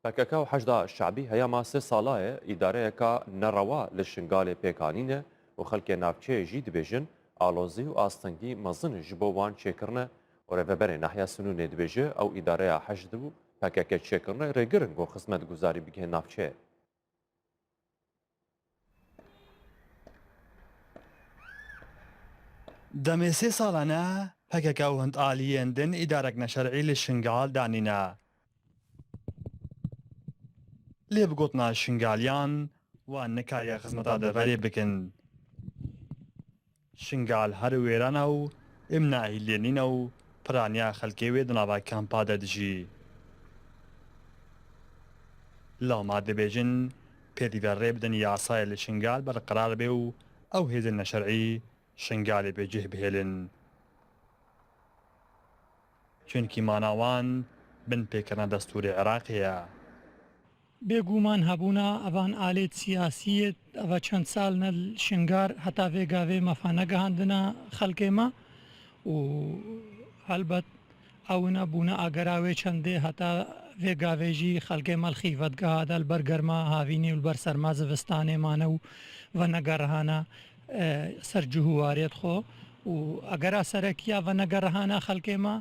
پککە و حەشدا شعبی هەیە ماسێ ساڵایە ئیدارەیەکە نەڕەوا لە شنگالێ پێکانینە و خەلکێ ناوچەیەژی دەبێژن ئالۆزی و ئاستەنگی مەزن ji bo wan çêkirine û rêveberê Nahya Sinûnê dibêje ew îdareya heşd û pekeke çêkirine rêgirin got xizmetguzarî bike navçeyê. دەمێ سێ ساڵانە پەکەکە و هەند ئالیێندن ئیدارەك نەشەرعی لە شنگال دانینە. لێ بگوتنا شنگالیان وان نکایە خزمەتا دەڤەرێ بکن. شنگال هەر وێرانە و ئمناهی لێنینە و پرانیا خەلکێ وێ دناوای کامپا دەدژی. لاما دەبێژن پێدیڤەر ڕێ بدەن یاسایە لە شنگال بەرقرار بێ و ئەو هێزن نەشەرعی شنگالێ بێجێ بهێلن. چونکی ماناوان بن پێکردنە دەستوری عێراقیە. بێگومان هەبوونا ئەوان ئالێت سیاسیت ئەوە چەند ساڵ نە شنگار هەتا vێگاوێ مەفانەگەهاندنە خەڵکێمە و هەلبەت ئەوە بوونە ئاگەراوێ چەندێ هەتا vێگاوێژی خەڵکێ مەلخیڤەتگەهادا بەرگەرما هاوینێ و بەر سەرما زستانێمانە و ڤەنەگەڕهانە سەر جوهوارێت خۆ و ئەگەرا سەرەکیە ڤەنەگەڕهانە خەڵکێمە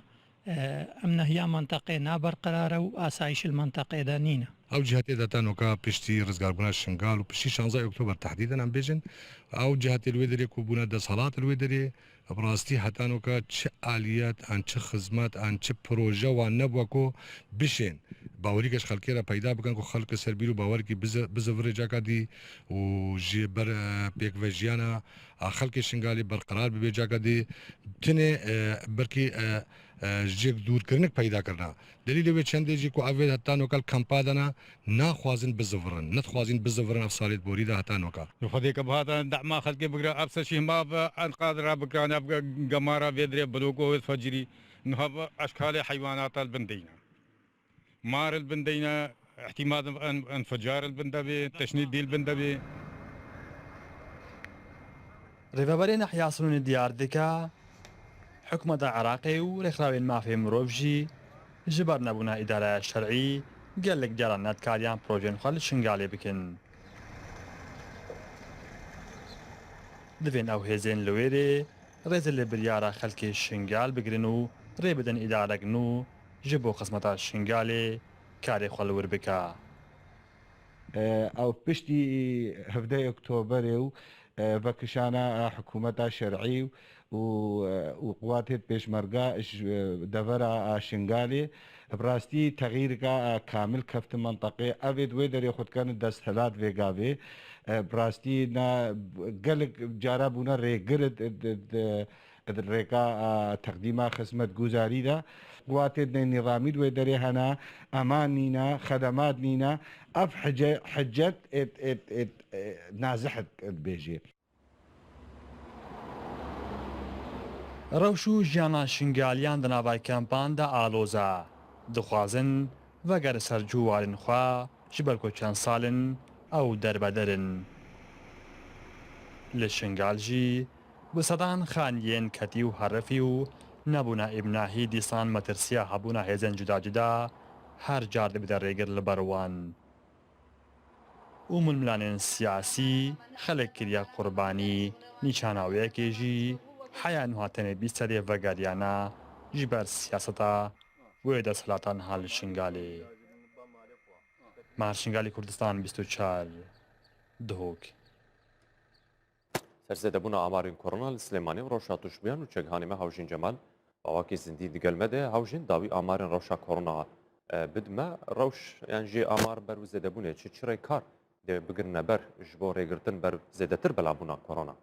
ئەم نەهیا منتەقێ نابەرقرارە و ئاسایش منتەقێدا نینە. ئەو جهاتێ دەتانۆکە پشتی ڕزگاربوونا شنگال و پشتی 16 ئۆکتۆبەر تهدیدەن ئەم بێژن ئەو جهاتێ لێ دەرێ کوبوونە دەسەڵات لێ دەرێ بڕاستی هەتانۆکە چ ئالیات ئەن چ خزمەت ئەن چ پرۆژە وان نەبووە کۆ بشێن باوەریکەش خەڵکێرە پەیدا بکەن و خەڵکە سەربیر و باوەرکی بزەڤڕێجاکەدی و ژێ بەر پێکڤەژیانە خەڵکی شنگالی بەرقرار ببێ جاکەدی تنێ بەرکی جێک دوورکردنێک پەیداکردنا دلیل لەوێ چەندێژی و ئەوێ هەتانۆکەل کەمپادەنا ناخوازن بزەڤڕن نەتخوازین بزەڤڕن ئەف ساڵێت بۆریدا هەتانۆکە خودێکە بهاتان دەما خەڵکێ بگرە ئەفسەشی ما بە ئەنقادرا بکرانە بگە گەمارە بێدرێ بلوگۆوێت فەجری نهە ئەشکالی حیواناتە بندینە مار البندینە احتمال انفجار البنده بێ تەشنی دیل بندە بێ ڕێڤەبەرێ نەحیا سنوونی دیار دکە حکومەتە عێراقی و ڕێکخراوێن مافێ مرۆڤژی ji ber nebûna îdareya şerعî gelek caran netkariyan projeyên xwe li şingalê bikin. Divên ew hêzên li wêrê rêzê li biryara xelkê şingal bigirin û rê bidin îdarek nû ji bo xizmeta şingalê karê xwe li wir bike. ئەو پشتی 17 ئۆکتۆبەرێ و بەکشانە حکوومەتا شەرعی و قواتێت پێشمەرگا دەڤەرە شنگالێ بڕاستی تەغیرگا کامل کەفتە منتەقێ ئەوێت وێ دەرێ خودکەن دەست هەلات vێگاوێ بڕاستی گەلک جارا بوونە ڕێگرت ڕێگا تەقدیما خزمەت گوزاریدا قواتێت نێڕامی دوێ دەرێ هەنا ئەمان نینە خەدەمات نینە ئەف حجەت نازەحت بێژێ. ڕەوش و ژیانە شنگالیان دەناوای کەمپاندا ئالۆزە دخوازن vەگەر سەرجووارن خوا ji ber ku çend salin ew derbederin. Li şingal jî bi sedan xaniyên ketî û herifî û nebûna îmnahî dîsan metirsiya hebûna hêzên cuda cuda her car dibide rêgir li ber wan. û milmilanên siyasî xelek kiriye qurbanî nîşanawiyekê jî heya nû hatenê bîst sedê vegeriyana ji ber siyaseta wê desthilatان ha li şingalê. Mar Şingalê Kurdistan 24 Duhok. Serzêdebûna amarên korona li Slêmanî rewşa tuşbiyan û çekhanê me Hewjîn Cemal bawakê zindî digelme de Hewjîn dawî amarên rewşa korona bidime rewş yan jê amar ber û zêdebûnê çi çirê kar dê bigirine ber ji bo rêgirtin ber zêdetir belavbûna korona.